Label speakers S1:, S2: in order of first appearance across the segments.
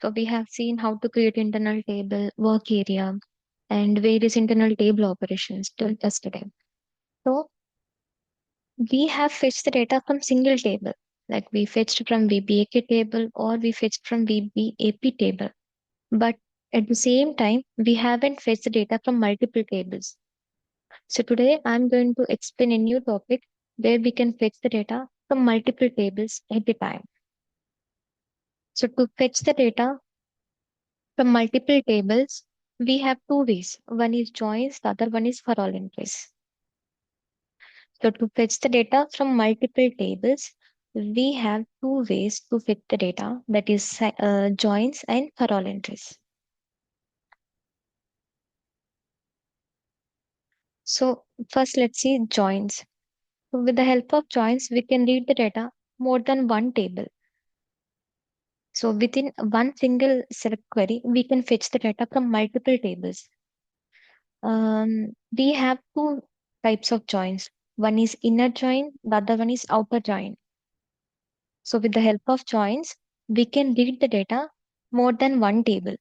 S1: So we have seen how to create internal table, work area, and various internal table operations till yesterday. So we have fetched the data from single table, like we fetched from VBAK table or we fetched from VBAP table. But at the same time, we haven't fetched the data from multiple tables. So today I'm going to explain a new topic where we can fetch the data from multiple tables at a time. So to fetch the data from multiple tables, we have two ways. One is joins, the other one is for all entries. So to fetch the data from multiple tables, we have two ways to fetch the data, that is joins and for all entries. So first let's see joins. So with the help of joins, we can read the data more than one table. So within one single select query, we can fetch the data from multiple tables. We have two types of joins. One is inner join, the other one is outer join. So with the help of joins, we can read the data more than one table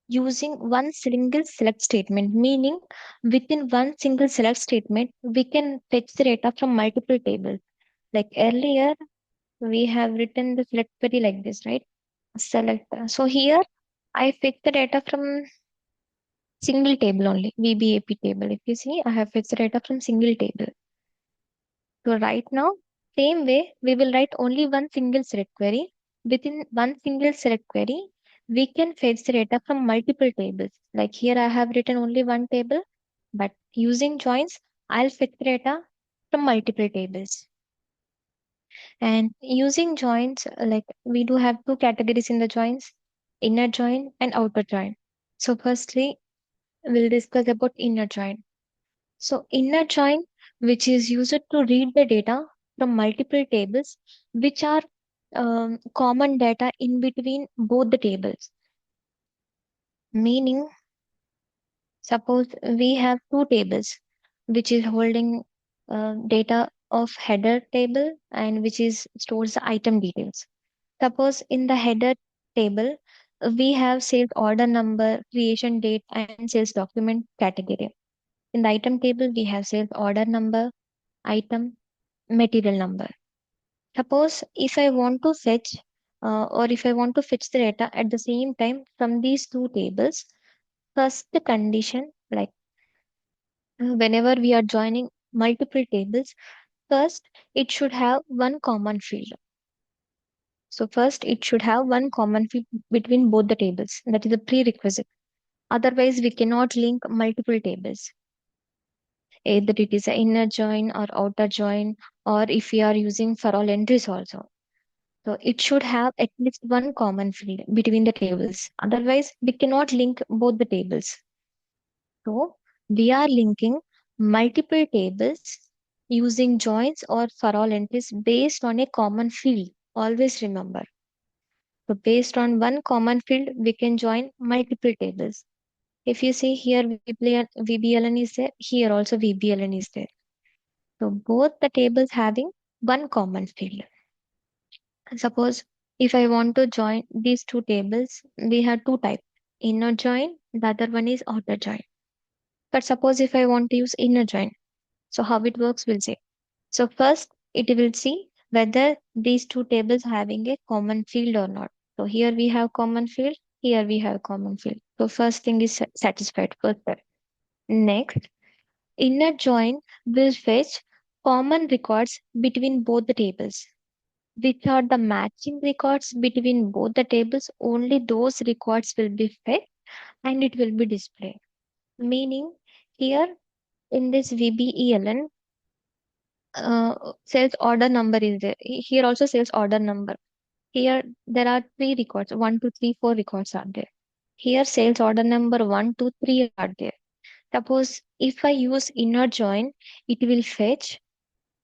S1: using one single select statement, meaning within one single select statement, we can fetch the data from multiple tables. Like earlier, we have written the select query like this, right? Select. So here, I fetch the data from single table only, VBAP table. If you see, I have fetched the data from single table. So right now, same way, we will write only one single select query. Within one single select query, we can fetch the data from multiple tables. Like here, I have written only one table, but using joins, I'll fetch the data from multiple tables. And using joins, like we do have two categories in the joins, inner join and outer join. So firstly, we'll discuss about inner join. So inner join, which is used to read the data from multiple tables, which are common data in between both the tables. Meaning, suppose we have two tables, which is holding data of header table and which is stores the item details. Suppose in the header table, we have sales order number, creation date, and sales document category. In the item table, we have sales order number, item, material number. Suppose if I want to fetch or if I want to fetch the data at the same time from these two tables, first the condition, like whenever we are joining multiple tables, first it should have one common field. So first it should have one common field between both the tables. That is a prerequisite. Otherwise, we cannot link multiple tables. Either it is an inner join or outer join, or if we are using for all entries also. So it should have at least one common field between the tables. Otherwise, we cannot link both the tables. So we are linking multiple tables using joins or for all entries based on a common field. Always remember. So based on one common field, we can join multiple tables. If you see here VBLN is there, here also VBLN is there. So both the tables having one common field. Suppose if I want to join these two tables, we have two types, inner join, the other one is outer join. But suppose if I want to use inner join, so how it works, we'll see. So first it will see whether these two tables having a common field or not. So here we have common field, here we have common field. So first thing is satisfied first step. Next, inner join will fetch common records between both the tables. Which are the matching records between both the tables, only those records will be fetched and it will be displayed. Meaning here in this VBELN, sales order number is there. Here also sales order number. Here there are three records, 1, 2, 3, 4 records are there. Here sales order number 1, 2, 3 are there. Suppose if I use inner join, it will fetch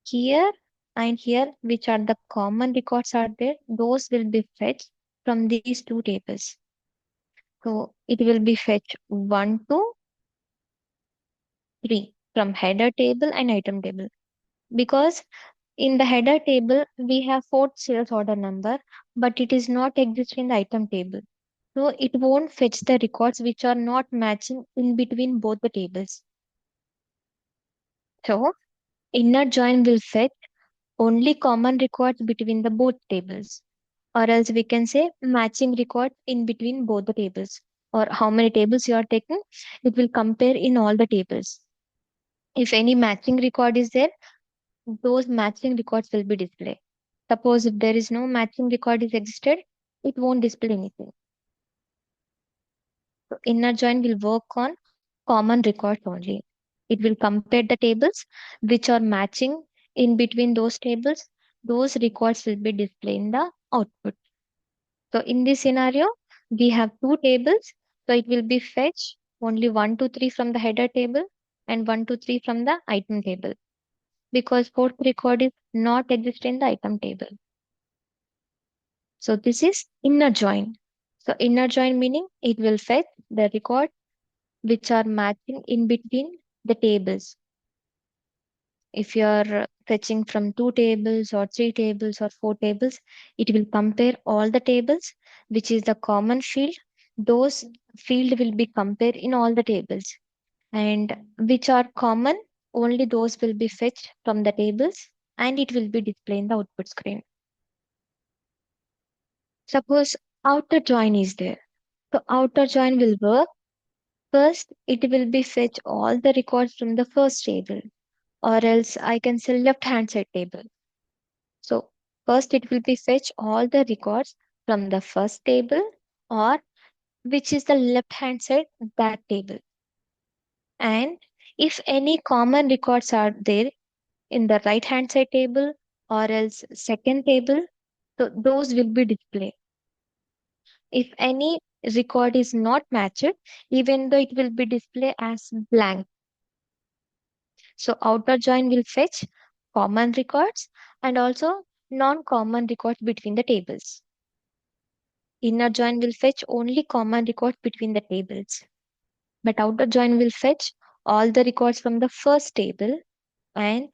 S1: here and here, which are the common records are there, those will be fetched from these two tables. So it will be fetched 1, 2, 3 from header table and item table. Because in the header table, we have four sales order number, but it is not exist in the item table. So it won't fetch the records which are not matching in between both the tables. So inner join will fetch only common records between the both tables, or else we can say matching records in between both the tables, or how many tables you are taking, it will compare in all the tables. If any matching record is there, those matching records will be displayed. Suppose if there is no matching record is existed, it won't display anything. So inner join will work on common records only. It will compare the tables which are matching in between those tables. Those records will be displayed in the output. So in this scenario, we have two tables. So it will be fetch only 1 to 3 from the header table and 1 to 3 from the item table, because fourth record is not exist in the item table. So this is inner join. So inner join meaning it will fetch the record which are matching in between the tables. If you are fetching from two tables or three tables or four tables, it will compare all the tables, which is the common field. Those field will be compared in all the tables, and which are common, only those will be fetched from the tables, and it will be displayed in the output screen. Suppose outer join is there. So outer join will work. First, it will be fetch all the records from the first table, or else I can say left hand side table. So first it will be fetch all the records from the first table, or which is the left hand side that table. And if any common records are there in the right hand side table or else second table, so those will be displayed. If any record is not matched, even though it will be displayed as blank. So outer join will fetch common records and also non-common records between the tables. Inner join will fetch only common records between the tables, but outer join will fetch all the records from the first table, and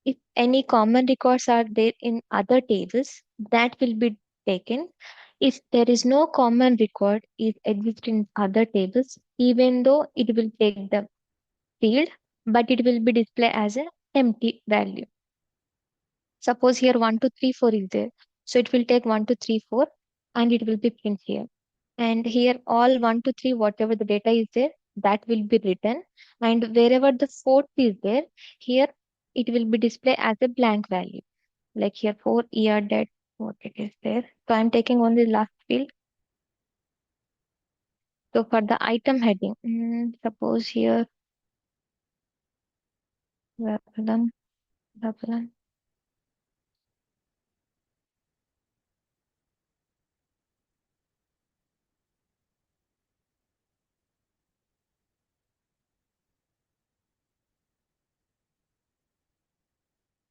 S1: if any common records are there in other tables, that will be taken. If there is no common record is exist in other tables, even though it will take the field, but it will be displayed as an empty value. Suppose here 1 to 3 4 is there. So it will take 1 to 3 4 and it will be print here. And here all 1 to 3, whatever the data is there, that will be written. And wherever the fourth is there, here it will be displayed as a blank value. Like here 4 year date, what it is there. So I'm taking only last field. So for the item heading, suppose here, Vapalan, Vapalan.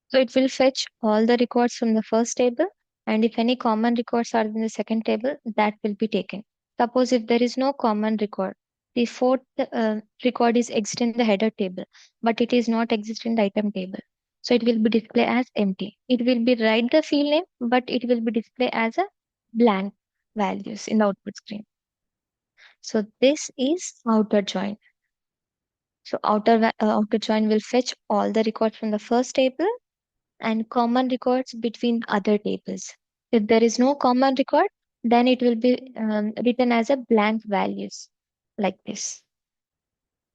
S1: So it will fetch all the records from the first table, and if any common records are in the second table, that will be taken. Suppose if there is no common record, the fourth record is exist in the header table, but it is not exist in the item table. So it will be displayed as empty. It will be write the field name, but it will be displayed as a blank values in the output screen. So this is outer join. So outer join will fetch all the records from the first table and common records between other tables. If there is no common record, then it will be written as a blank values like this.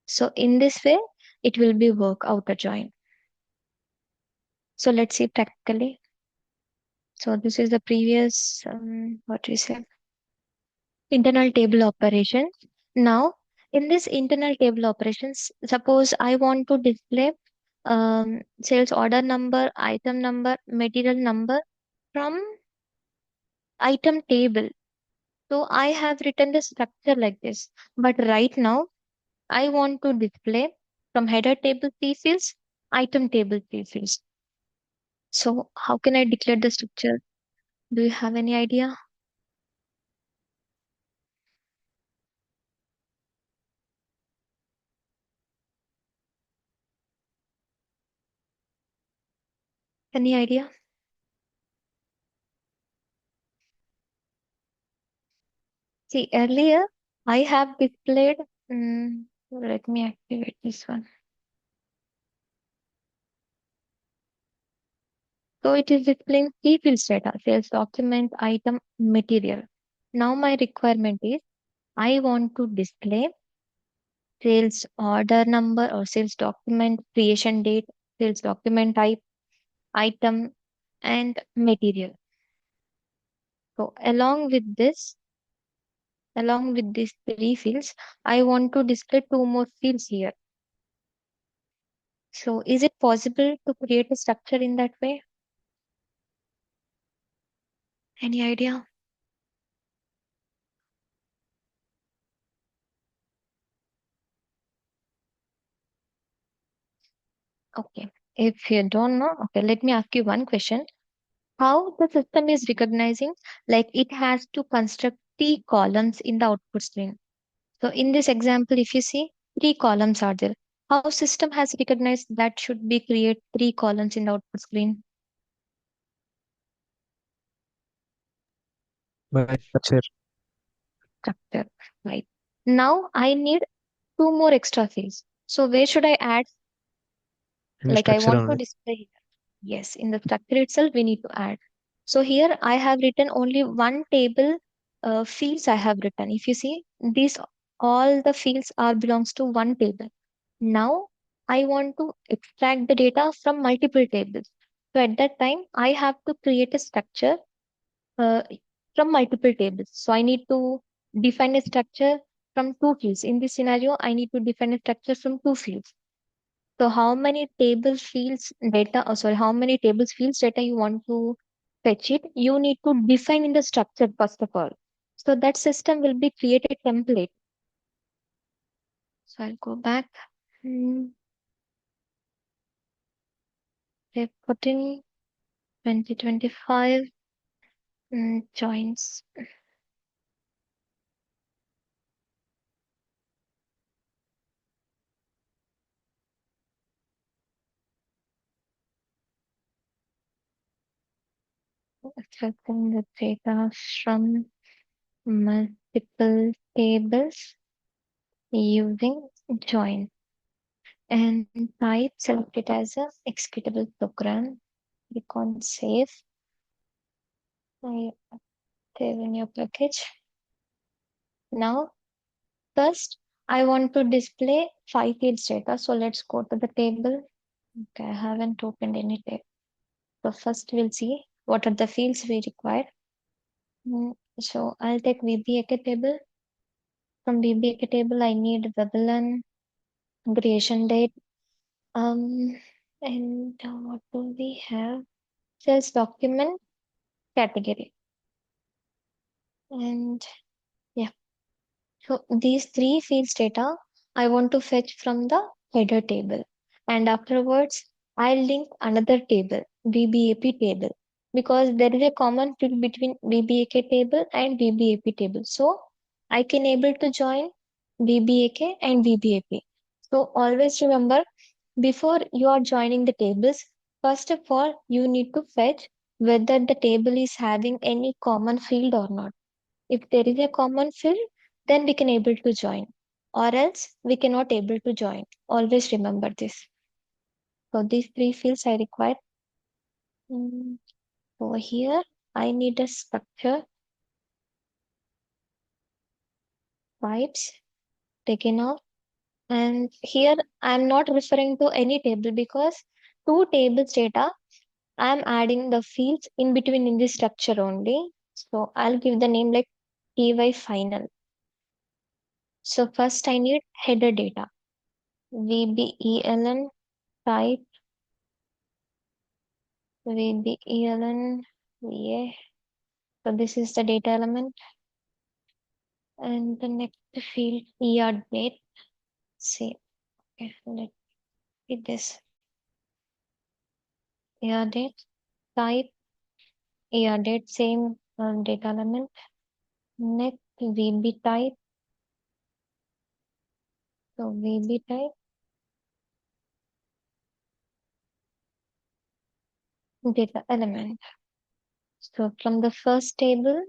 S1: So in this way, it will be work outer join. So let's see practically. So this is the previous, what we say, internal table operations. Now, in this internal table operations, suppose I want to display sales order number, item number, material number from item table. So I have written the structure like this. But right now, I want to display from header table C fields, item table C fields. So how can I declare the structure? Do you have any idea? Any idea? See, earlier I have displayed, let me activate this one. So it is displaying key fields data, sales document, item, material. Now my requirement is I want to display sales order number or sales document, creation date, sales document type, item, and material. So along with these three fields, I want to display two more fields here. So is it possible to create a structure in that way? Any idea? Okay. If you don't know, okay, let me ask you one question. How the system is recognizing, like it has to construct T columns in the output screen. So in this example, if you see, three columns are there. How system has recognized that should be create three columns in the output screen?
S2: by structure.
S1: Structure, right? Now I need two more extra fields. So where should I add?
S2: In the
S1: Like I
S2: structure
S1: want to
S2: only.
S1: display. Yes, in the structure itself, we need to add. So here I have written only one table fields I have written. If you see, these all the fields are belongs to one table. Now I want to extract the data from multiple tables. So at that time, I have to create a structure uh, from multiple tables. So I need to define a structure from two fields. In this scenario, I need to define a structure from two fields. So how many table fields data, oh sorry, how many tables fields data you want to fetch it, you need to define in the structure first of all. So that system will be created template. So I'll go back. Hmm, they put in 2025 joins. Extracting the data from multiple tables using join and type select it as a executable program. Click on save. I save in your package. Now, first, I want to display five fields data. So let's go to the table. Okay, I haven't opened any table. So first we'll see what are the fields we require. So I'll take VBAK table. From VBAK table, I need Veblen, creation date, and what do we have? Sales document category. And yeah, so these three fields data I want to fetch from the header table. And afterwards, I'll link another table, VBAP table, because there is a common field between VBAK table and VBAP table. So I can able to join VBAK and VBAP. So always remember, before you are joining the tables, first of all, you need to fetch whether the table is having any common field or not. If there is a common field, then we can able to join, or else we cannot able to join. Always remember this. So these three fields I require. Mm, Over here, I need a structure, pipes taken off. And here I'm not referring to any table because two tables data, I'm adding the fields in between in this structure only. So I'll give the name like TY final. So first I need header data. VBELN type VBELN VA. So this is the data element. And the next field ER date. See, okay, let's see this. ER date type ER date, same data element. Next VB type. So VB type data element. So from the first table,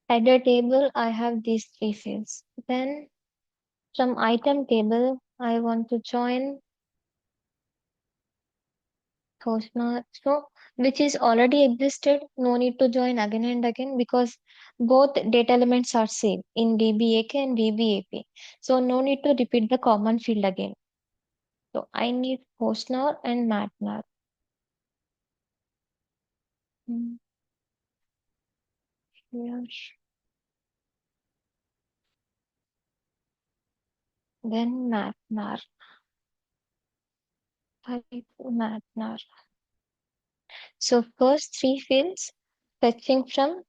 S1: Header table, I have these three fields. Then from item table, I want to join Thoshna. So, which is already existed, no need to join again and again because both data elements are same in VBAK and VBAP. So, no need to repeat the common field again. So, I need Hostnar and Matnar. Mm, Yes. Then Matnar. Type Matnar. So, first three fields fetching from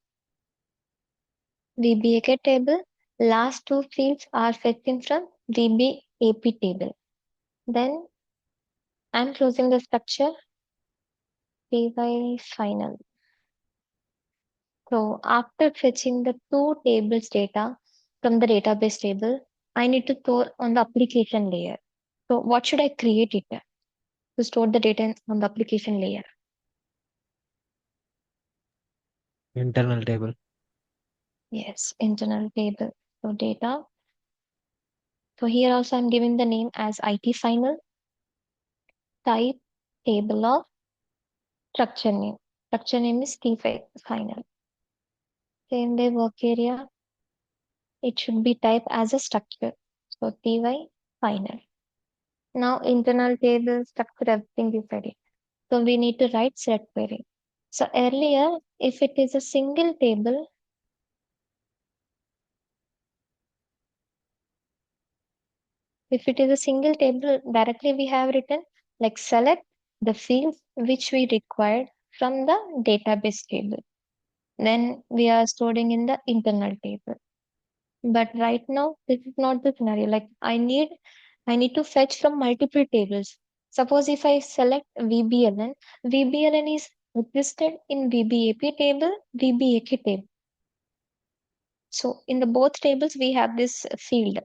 S1: VBAK table. Last two fields are fetching from VBAP table. Then I'm closing the structure by final. So after fetching the two tables data from the database table, I need to store on the application layer. So what should I create it to store the data on the application layer?
S2: Internal table.
S1: Yes, internal table. So data. So here also I'm giving the name as IT final. Type table of structure name. Structure name is T final. Same way work area, it should be typed as a structure. So TY final. Now internal table structure, everything is ready. So we need to write set query. So earlier, if it is a single table, if it is a single table, directly we have written like select the fields which we required from the database table. Then we are storing in the internal table. But right now, this is not the scenario. Like I need to fetch from multiple tables. Suppose if I select VBLN, VBLN is existed in VBAP table, VBAK table. So in the both tables, we have this field.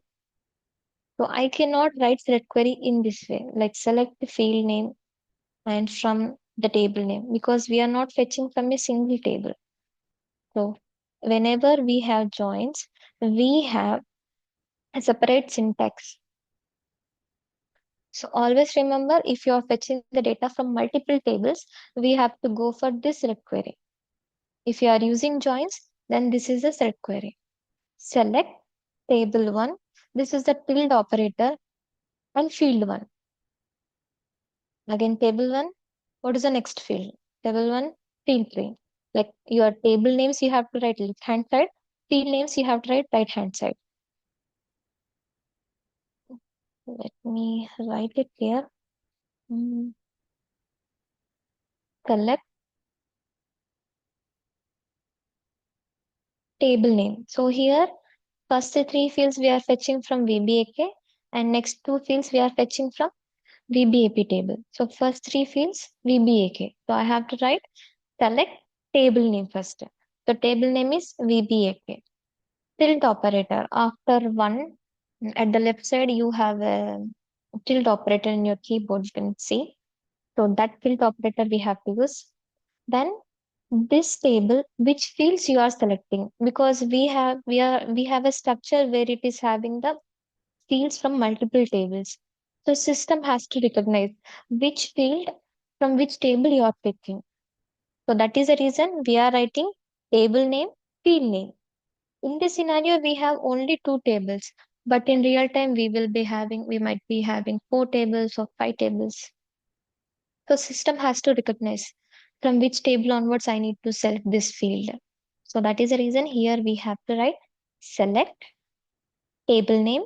S1: So I cannot write select query in this way, like select the field name and from the table name, because we are not fetching from a single table. So whenever we have joins, we have a separate syntax. So always remember, if you are fetching the data from multiple tables, we have to go for this select query. If you are using joins, then this is a select query. Select table 1. This is the tilde operator and field 1. Again, table 1. What is the next field? Table 1, field 3. Like your table names, you have to write left hand side. Field names, you have to write right hand side. Let me write it here. Mm, Select table name. So here, first three fields we are fetching from VBAK and next two fields we are fetching from VBAP table. So first three fields VBAK. So I have to write select table name first. So table name is VBAK. Tilde operator. After one, at the left side you have a tilde operator in your keyboard. You can see. So that tilde operator we have to use. Then this table, which fields you are selecting, because we have a structure where it is having the fields from multiple tables. So system has to recognize which field from which table you are picking. So that is the reason we are writing table name, field name. In this scenario, we have only two tables, but in real time we might be having four tables or five tables. So system has to recognize from which table onwards I need to select this field. So that is the reason here we have to write select table name,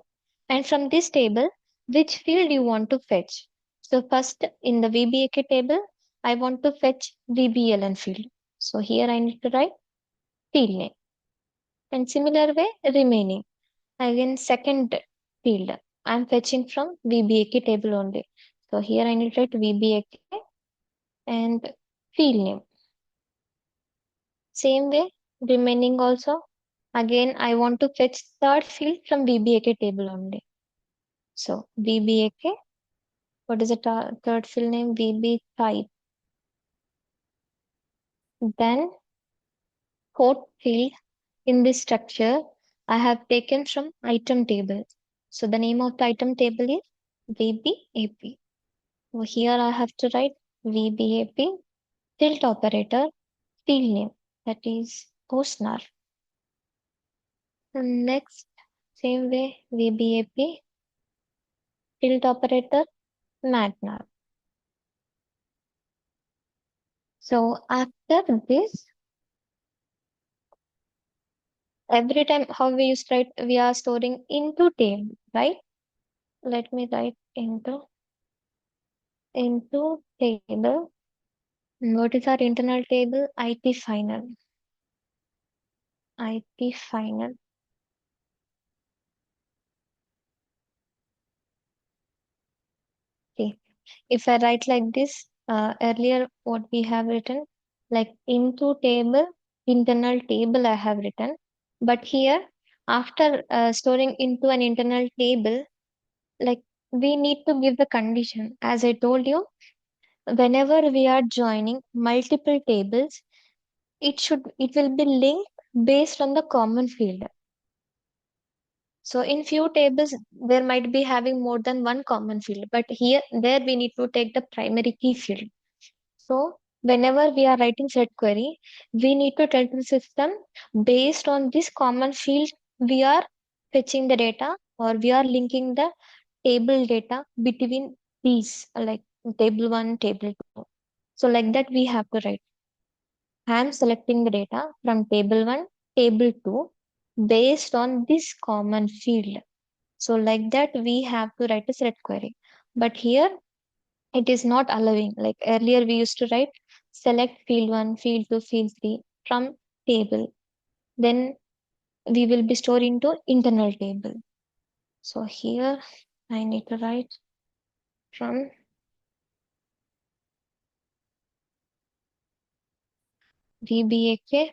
S1: and from this table which field you want to fetch. So first in the VBAK table I want to fetch VBLN field. So here I need to write field name, and similar way remaining. Again second field I'm fetching from VBAK table only. So here I need to write VBAK and field name. Same way, remaining also. Again, I want to fetch third field from VBAK table only. So VBAK, what is the third field name? VB type. Then fourth field, In this structure, I have taken from item table. So the name of the item table is VBAP. So here I have to write VBAP tilt operator field name, that is postnar. And next, same way VBAP tilt operator matnar. So after this, every time how we used to write, we are storing into table, right? Let me write into table. And what is our internal table? IT final. IT final. Okay. If I write like this, earlier what we have written, like into table, internal table I have written. But here, after storing into an internal table, like we need to give the condition. As I told you, whenever we are joining multiple tables, it will be linked based on the common field. So in few tables, there might be having more than one common field, but here, there we need to take the primary key field. So whenever we are writing set query, we need to tell the system based on this common field, we are fetching the data or we are linking the table data between these, like table one, table two. So like that, we have to write. I am selecting the data from table one, table two, based on this common field. So like that, we have to write a select query. But here it is not allowing. Like earlier, we used to write select field one, field two, field three from table. Then we will be stored into internal table. So here I need to write from VBAK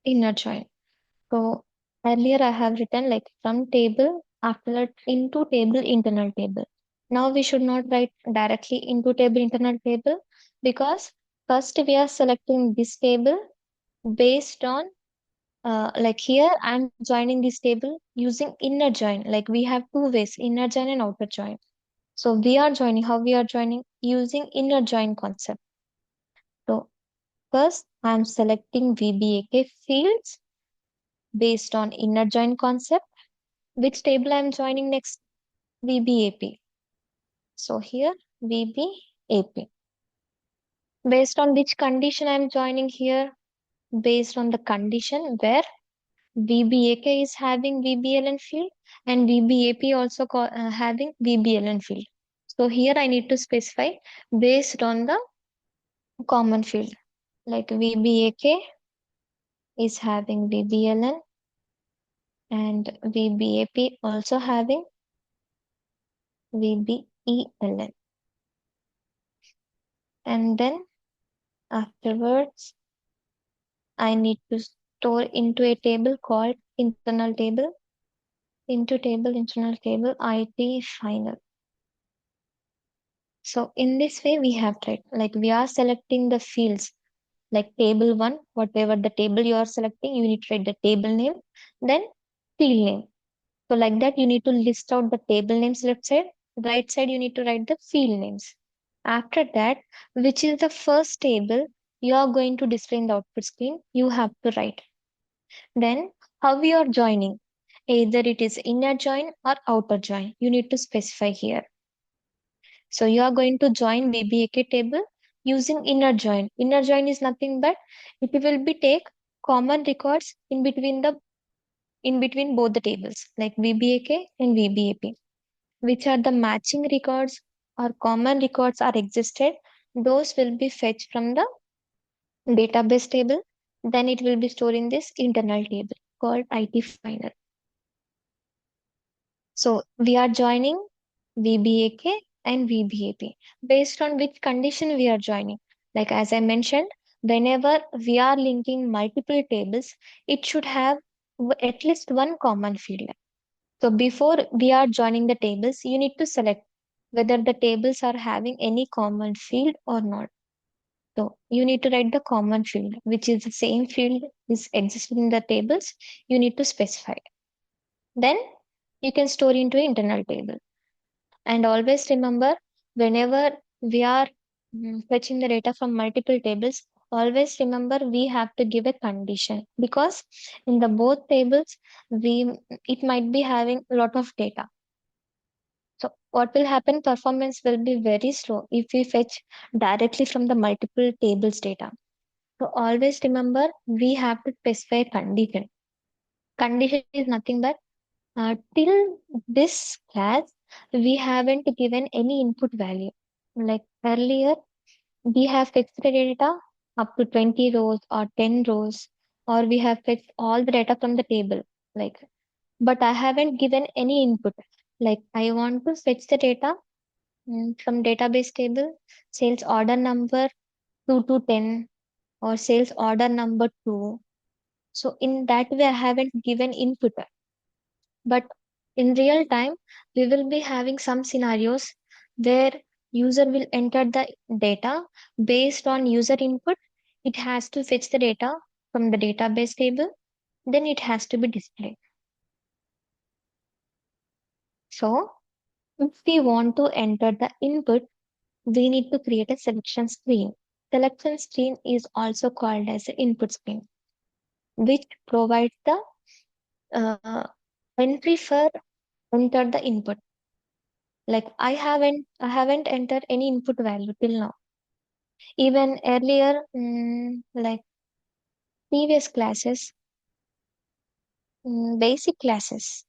S1: inner join. So earlier I have written like from table, after that into table, internal table. Now we should not write directly into table, internal table, because first we are selecting this table based on like here I'm joining this table using inner join. Like we have two ways, inner join and outer join. So we are joining, how we are joining? Using inner join concept. So first I'm selecting VBAK fields based on inner join concept. Which table I'm joining next? VBAP. So here VBAP. Based on which condition I'm joining here? Based on the condition where VBAK is having VBLN field and VBAP also having VBLN field. So here I need to specify based on the common field. Like VBAK is having VBLN and VBAP also having VBELN. And then afterwards, I need to store into a table called internal table, into table, internal table, IT final. So in this way, we have tried, like we are selecting the fields, like table one, whatever the table you are selecting, you need to write the table name, then field name. So like that, you need to list out the table names left side, right side, you need to write the field names. After that, which is the first table you are going to display in the output screen, you have to write. Then how we are joining, either it is inner join or outer join, you need to specify here. So you are going to join VBAK table using inner join. Inner join is nothing but it will be take common records in between both the tables like VBAK and VBAP, which are the matching records or common records are existed. Those will be fetched from the database table. Then it will be stored in this internal table called IT final. So we are joining VBAK and VBAP based on which condition we are joining. Like as I mentioned, whenever we are linking multiple tables, it should have at least one common field. So before we are joining the tables, you need to select whether the tables are having any common field or not. So you need to write the common field, which is the same field is existing in the tables. You need to specify. Then you can store into internal table. And always remember, whenever we are fetching the data from multiple tables, always remember we have to give a condition, because in the both tables we it might be having a lot of data. So what will happen? Performance will be very slow if we fetch directly from the multiple tables data. So always remember we have to specify a condition. Condition is nothing but till this class we haven't given any input value. Like earlier, we have fixed the data up to 20 rows or 10 rows, or we have fixed all the data from the table. Like, but I haven't given any input. Like, I want to fetch the data from database table, sales order number 2 to 10, or sales order number 2. So, in that way, I haven't given input. But in real time, we will be having some scenarios where user will enter the data based on user input. It has to fetch the data from the database table, then it has to be displayed. So if we want to enter the input, we need to create a selection screen. Selection screen is also called as an input screen, which provides the uh, entry for enter the input. Like I haven't entered any input value till now. Even earlier, like previous classes, basic classes.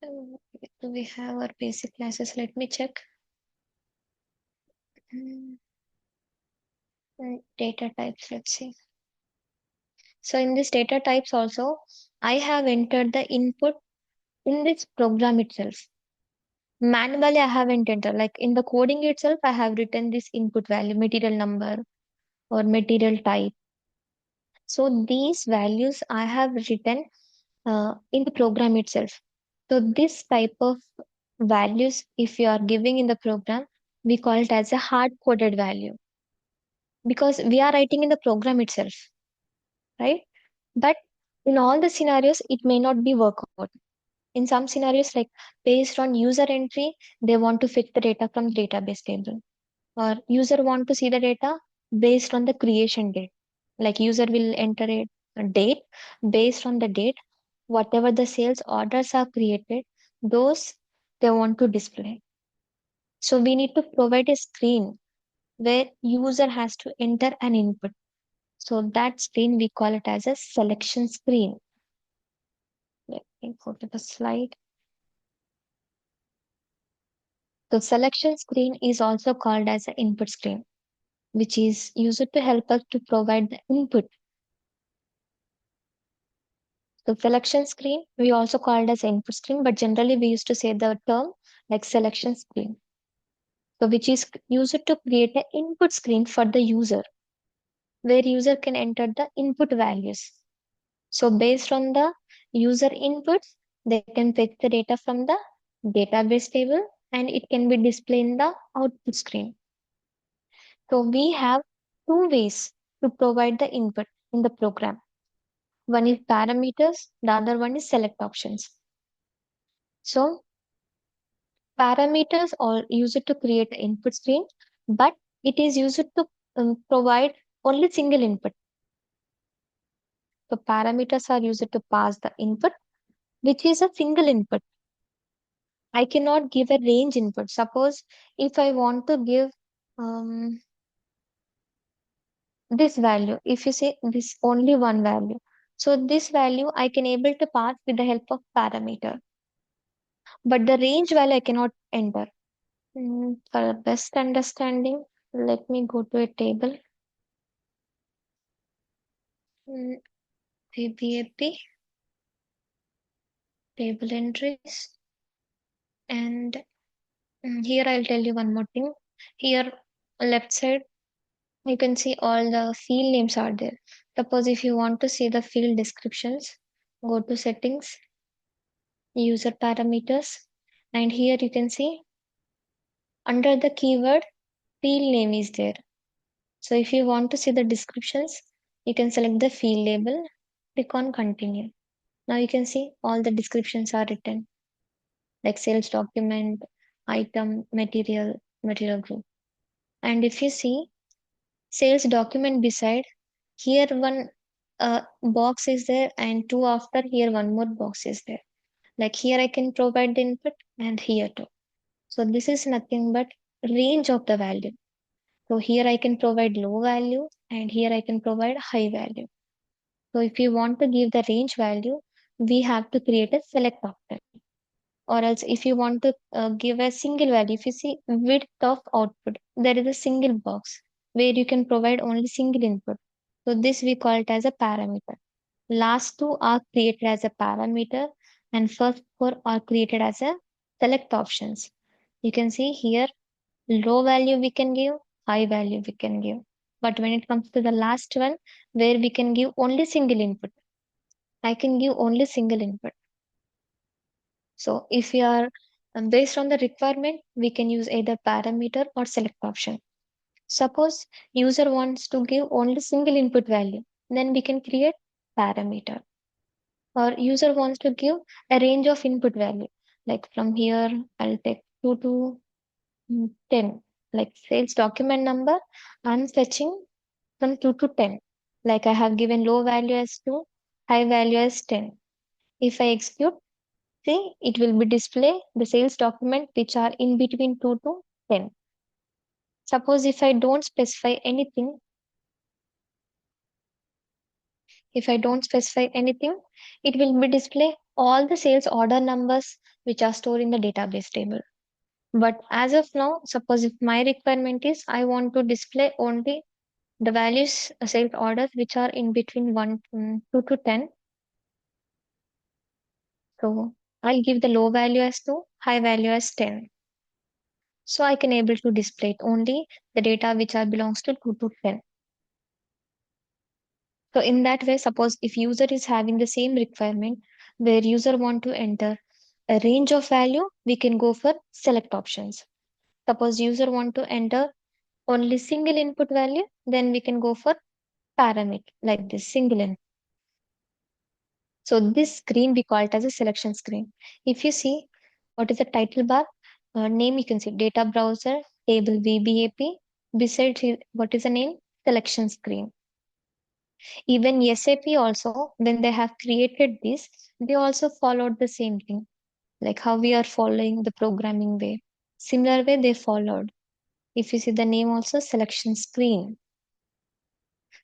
S1: Do we have our basic classes? Let me check. Mm, Data types. Let's see. So in this data types also, I have entered the input in this program itself. Manually, I haven't entered. Like in the coding itself, I have written this input value, material number or material type. So these values I have written in the program itself. So this type of values, if you are giving in the program, we call it as a hard coded value, because we are writing in the program itself, right? But in all the scenarios, it may not be work out. In some scenarios, like based on user entry, they want to fit the data from database table, or user want to see the data based on the creation date. Like user will enter a date, based on the date, whatever the sales orders are created, those they want to display. So we need to provide a screen where user has to enter an input. So that screen we call it as a selection screen. Let me go to the slide. The selection screen is also called as an input screen, which is used to help us to provide the input. The selection screen we also called as input screen, but generally we used to say the term like selection screen. So which is used to create an input screen for the user, where user can enter the input values. So based on the user inputs, they can fetch the data from the database table and it can be displayed in the output screen. So we have two ways to provide the input in the program. One is parameters, the other one is select options. So parameters are used to create the input screen, but it is used to provide only single input. So parameters are used to pass the input, which is a single input. I cannot give a range input. Suppose if I want to give um, this value, if you say this only one value, so this value I can able to pass with the help of parameter, but the range value I cannot enter. For best understanding, let me go to a table. Mm, VBAP, table entries, and here I'll tell you one more thing. Here, left side, you can see all the field names are there. Suppose if you want to see the field descriptions, go to settings, user parameters, and here you can see Under the keyword, field name is there. So if you want to see the descriptions, you can select the field label, click on continue. Now you can see all the descriptions are written like sales document, item, material group. And if you see sales document beside, here one box is there and two after here one more box is there. Like here I can provide the input and here too. So this is nothing but range of the value. So here I can provide low value and here I can provide high value. So if you want to give the range value, we have to create a select option. Or else if you want to give a single value, if you see width of output, there is a single box where you can provide only single input. So this we call it as a parameter. Last two are created as a parameter and first four are created as a select options. You can see here low value we can give, high value we can give. But when it comes to the last one, where we can give only single input, I can give only single input. So if we are based on the requirement, we can use either parameter or select option. Suppose user wants to give only single input value, then we can create parameter. Or user wants to give a range of input value. Like from here, I'll take 2 to 10. Like sales document number, I'm fetching from 2 to 10. Like I have given low value as 2, high value as 10. If I execute, see, it will be display the sales document which are in between 2 to 10. Suppose if I don't specify anything, if I don't specify anything, it will be display all the sales order numbers which are stored in the database table. But as of now, suppose if my requirement is I want to display only the values sales orders which are in between 2 to 10. So I'll give the low value as 2, high value as 10. So I can able to display it only the data which are belongs to 2 to 10. So in that way, suppose if user is having the same requirement where user want to enter a range of value, we can go for select options. Suppose user want to enter only single input value, then we can go for parameter like this single input. So this screen we call it as a selection screen. If you see what is the title bar, name you can see data browser, table VBAP. Besides what is the name? Selection screen. Even SAP also, when they have created this, they also followed the same thing, like how we are following the programming way. Similar way they followed. If you see the name also selection screen.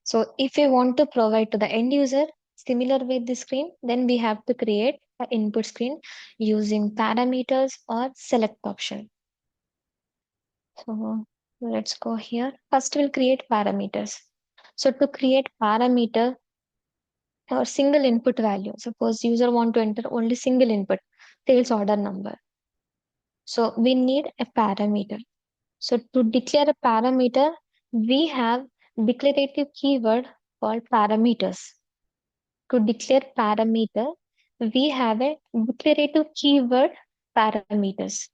S1: So if we want to provide to the end user similar with the screen, then we have to create an input screen using parameters or select option. So let's go here. First we'll create parameters. So to create parameter or single input value, suppose user want to enter only single input, sales order number. So we need a parameter. So to declare a parameter, we have declarative keyword called parameters. To declare parameter, we have a declarative keyword parameters.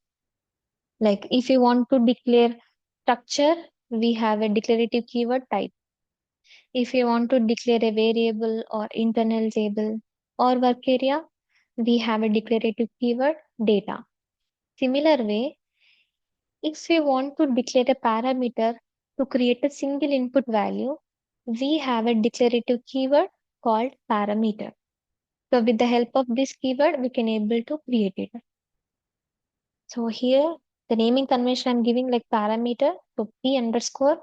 S1: Like if you want to declare structure, we have a declarative keyword type. If you want to declare a variable or internal table or work area, we have a declarative keyword data. Similar way, if we want to declare a parameter to create a single input value, we have a declarative keyword called parameter. So with the help of this keyword, we can able to create it. So here, the naming convention I'm giving like parameter, so P underscore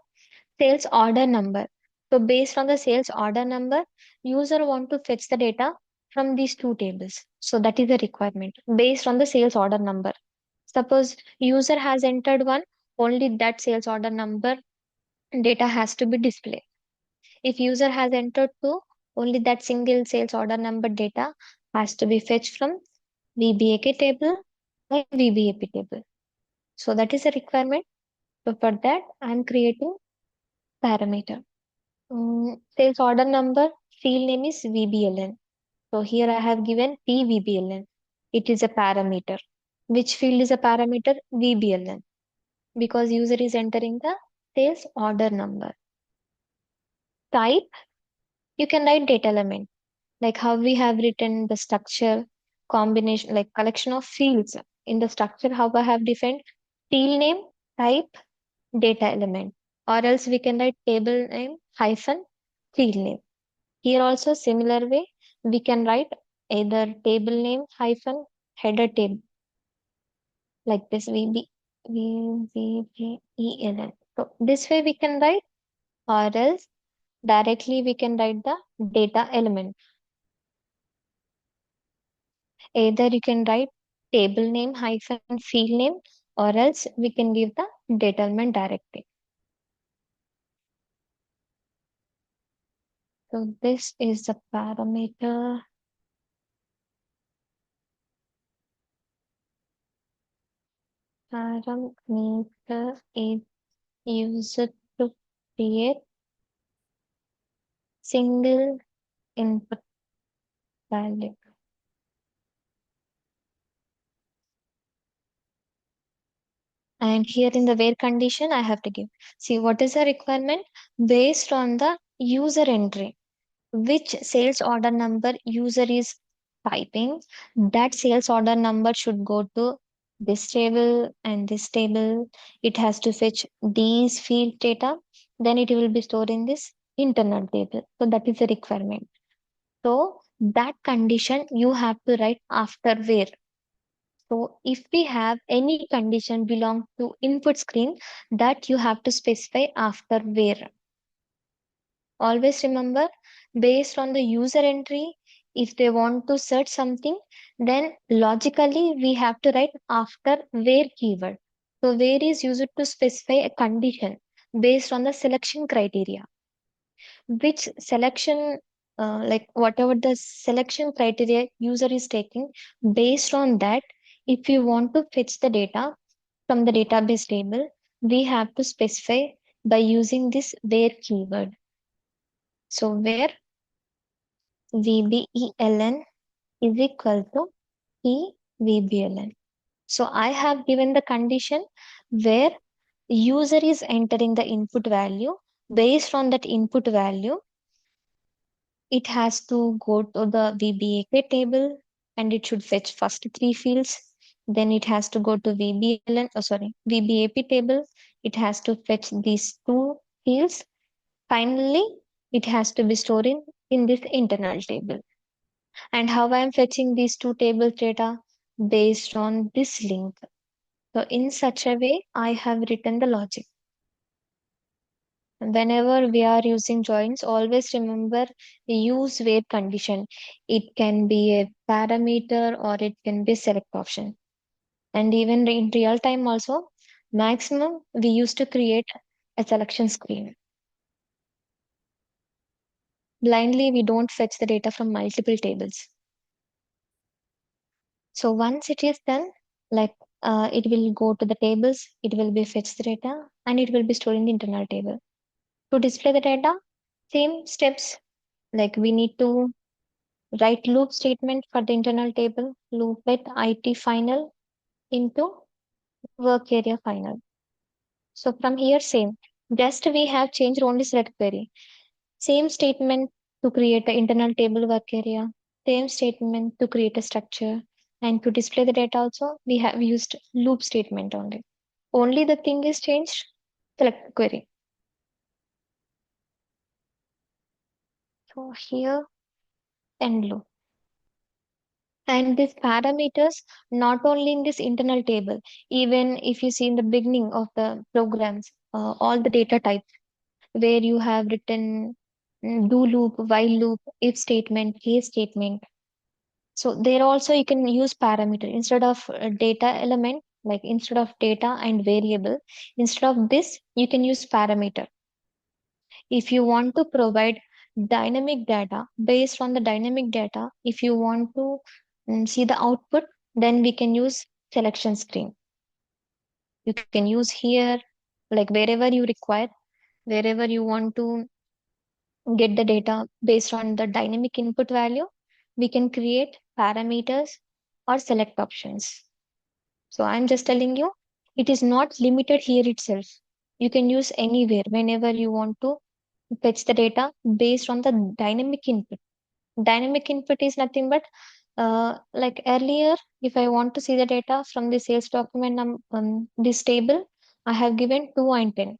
S1: sales order number. So based on the sales order number, user want to fetch the data from these two tables. So that is the requirement based on the sales order number. Suppose user has entered one, only that sales order number data has to be displayed. If user has entered two, only that single sales order number data has to be fetched from VBAK table by VBAP table. So that is a requirement. So for that, I'm creating parameter. Sales order number, field name is VBLN. So here I have given PVBLN. It is a parameter. Which field is a parameter? VBLN. because user is entering the sales order number. Type, you can write data element, like how we have written the structure combination, like collection of fields. In the structure, how I have defined field name, type, data element, or else we can write table name hyphen field name. Here also similar way, we can write either table name hyphen header table, like this VBELN. So this way we can write, or else directly we can write the data element. Either you can write table name hyphen field name, or else we can give the data element directly. So this is the parameter. Parameter is used to create single input value. And here in the where condition, I have to give. See, what is the requirement? Based on the user entry, which sales order number user is typing, that sales order number should go to this table and this table. It has to fetch these field data. Then it will be stored in this internal table. So that is the requirement. So that condition you have to write after where. So if we have any condition belong to input screen, that you have to specify after where. Always remember, based on the user entry, if they want to search something, then logically we have to write after where keyword. So where is used to specify a condition based on the selection criteria. Which selection, like whatever the selection criteria user is taking, based on that, if you want to fetch the data from the database table, we have to specify by using this where keyword. So where VBELN is equal to PVBLN. So I have given the condition where user is entering the input value. Based on that input value, it has to go to the VBAK table and it should fetch first three fields. Then it has to go to VBAP table. It has to fetch these two fields. Finally, it has to be stored in this internal table. And how I am fetching these two table data? Based on this link. So in such a way, I have written the logic. Whenever we are using joins, always remember use where condition. It can be a parameter or it can be select option. And even in real time also, maximum we used to create a selection screen. Blindly, we don't fetch the data from multiple tables. So once it is done, like it will go to the tables, it will be fetch the data and it will be stored in the internal table. To display the data, same steps, like we need to write loop statement for the internal table, loop let IT final into work area final. So from here, same. Just we have changed only select query. Same statement to create the internal table work area. Same statement to create a structure. And to display the data also, we have used loop statement only. Only the thing is changed, select query. So here, end loop. And these parameters, not only in this internal table, even if you see in the beginning of the programs, all the data types where you have written do loop, while loop, if statement, case statement. So there also you can use parameter instead of data element, like instead of data and variable, instead of this, you can use parameter. If you want to provide dynamic data, based on the dynamic data, if you want to see the output, then we can use selection screen. You can use here, like wherever you require, wherever you want to get the data based on the dynamic input value, we can create parameters or select options. So I'm just telling you, It is not limited here itself. You can use anywhere whenever you want to fetch the data based on the dynamic input. Dynamic input is nothing but like earlier, if I want to see the data from the sales document, this table, I have given 2 and 10.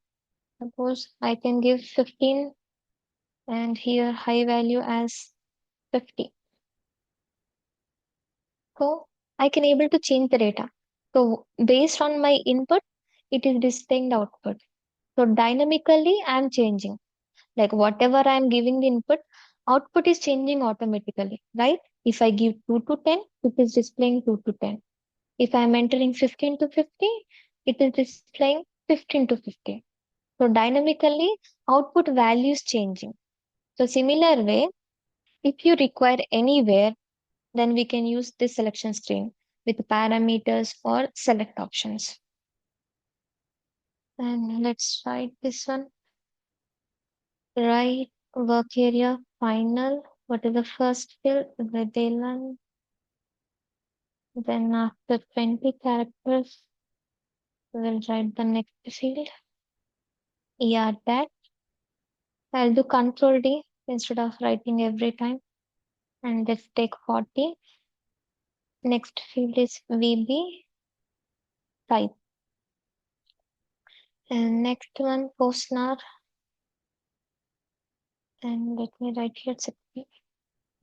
S1: Suppose I can give 15 and here high value as 50. So I can able to change the data. So based on my input, it is displaying the output. So dynamically, I'm changing. Like whatever I'm giving the input, output is changing automatically, right? If I give 2 to 10, it is displaying 2 to 10. If I'm entering 15 to 50, it is displaying 15 to 50. So dynamically, output value is changing. So similar way, if you require anywhere, then we can use this selection screen with parameters or select options. And let's write this one. Right work area final. What is the first field? Rebellion. Then after 20 characters, we'll write the next field. Yeah, that. I'll do Control D instead of writing every time. And let's take 40. Next field is VB type. And next one, Postnar. And let me write here 60.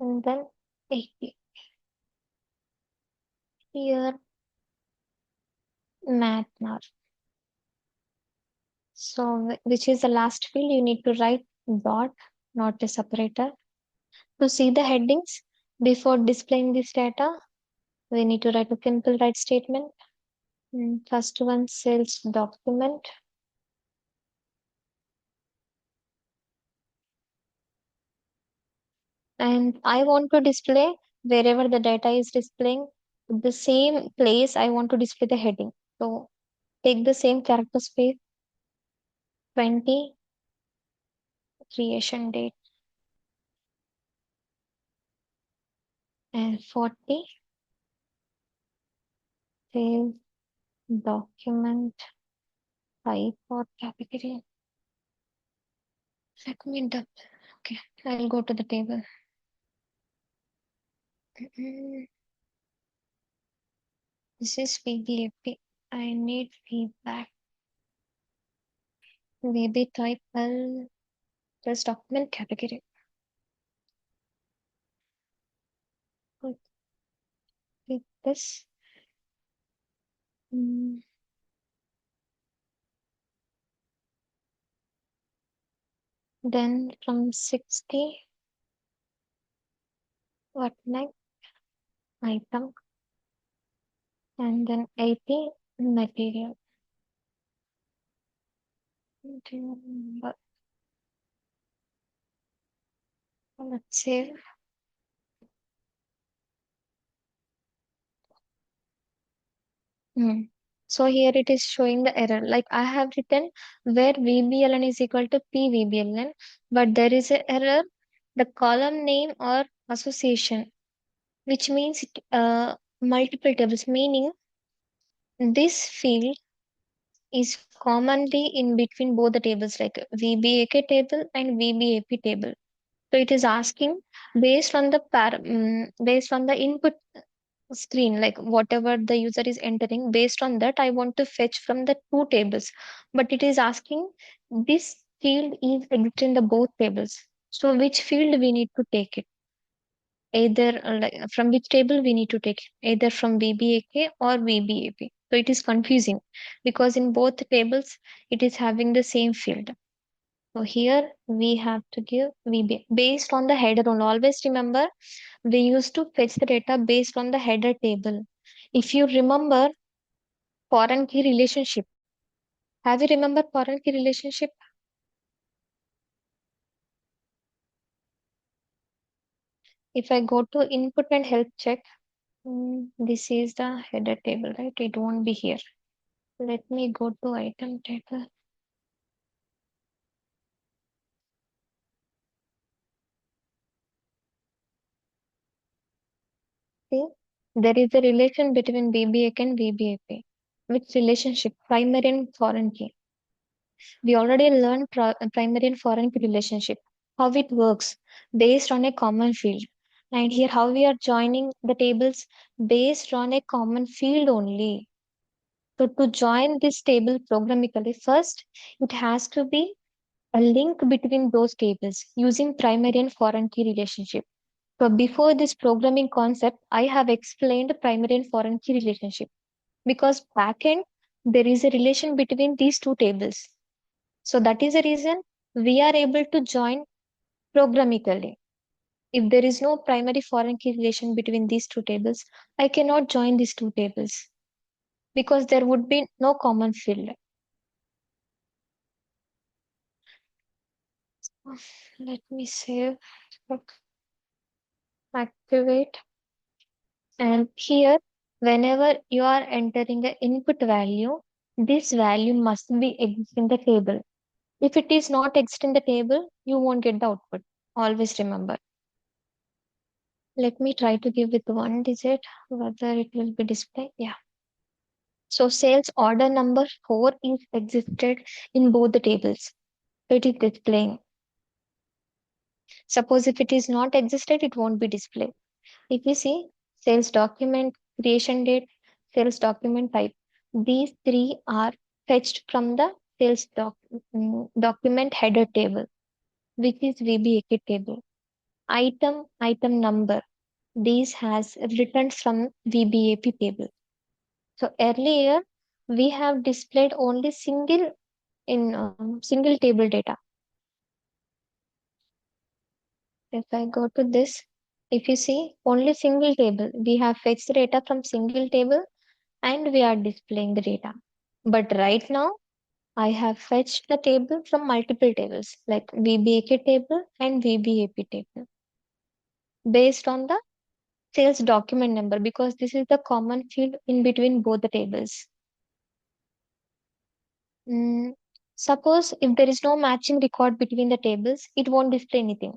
S1: And then 80. Here, Mathnar. So, which is the last field? You need to write dot, not a separator. To see the headings before displaying this data, we need to write a simple write statement. First one, sales document. And I want to display wherever the data is displaying the same place. I want to display the heading. So take the same character space 20 creation date and 40 sales document type or category. Let me double. Okay, I'll go to the table. This is VBAP. I need feedback. VB type L plus document category. Put with this. Mm, Then from 60, what next? Item. And then 80, material. But let's save. Hmm. So here it is showing the error. Like I have written where VBLN is equal to PVBLN, but there is an error. The column name or association, which means multiple tables, meaning this field is commonly in between both the tables, like VBAK table and VBAP table. So it is asking based on the based on the input screen, like whatever the user is entering, based on that I want to fetch from the two tables, but it is asking this field is existing in the both tables. So which field we need to take it? Either like from which table we need to take it? Either from VBAK or VBAP. So it is confusing because in both tables it is having the same field. So here we have to give VB based on the header only. Always remember we used to fetch the data based on the header table. If you remember foreign key relationship, have you remember foreign key relationship? If I go to input and help check, this is the header table, right? It won't be here. Let me go to item table. See, there is a relation between VBAK and VBAP. Which relationship? Primary and foreign key. We already learned primary and foreign key relationship, how it works based on a common field. And here, how we are joining the tables based on a common field only. So, to join this table programmatically, first, it has to be a link between those tables using primary and foreign key relationship. So, before this programming concept, I have explained primary and foreign key relationship because backend there is a relation between these two tables. So that is the reason we are able to join programmatically. If there is no primary foreign key relation between these two tables, I cannot join these two tables because there would be no common field. Let me save, activate, and here, whenever you are entering an input value, this value must be exist in the table. If it is not exist in the table, you won't get the output. Always remember. Let me try to give with one digit whether it will be displayed. Yeah. So sales order number 4 is existed in both the tables. So it is displaying. Suppose if it is not existed, it won't be displayed. If you see sales document, creation date, sales document type, these three are fetched from the document header table, which is VBAK table. Item number, these has written from VBAP table. So earlier we have displayed only single table data. If I go to this, if you see only single table, we have fetched the data from single table and we are displaying the data. But right now I have fetched the table from multiple tables like VBAK table and VBAP table based on the sales document number because this is the common field in between both the tables. Mm, Suppose if there is no matching record between the tables, it won't display anything.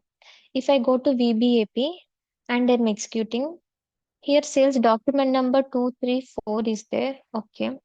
S1: If I go to VBAP and I'm executing, here sales document number 234 is there. Okay.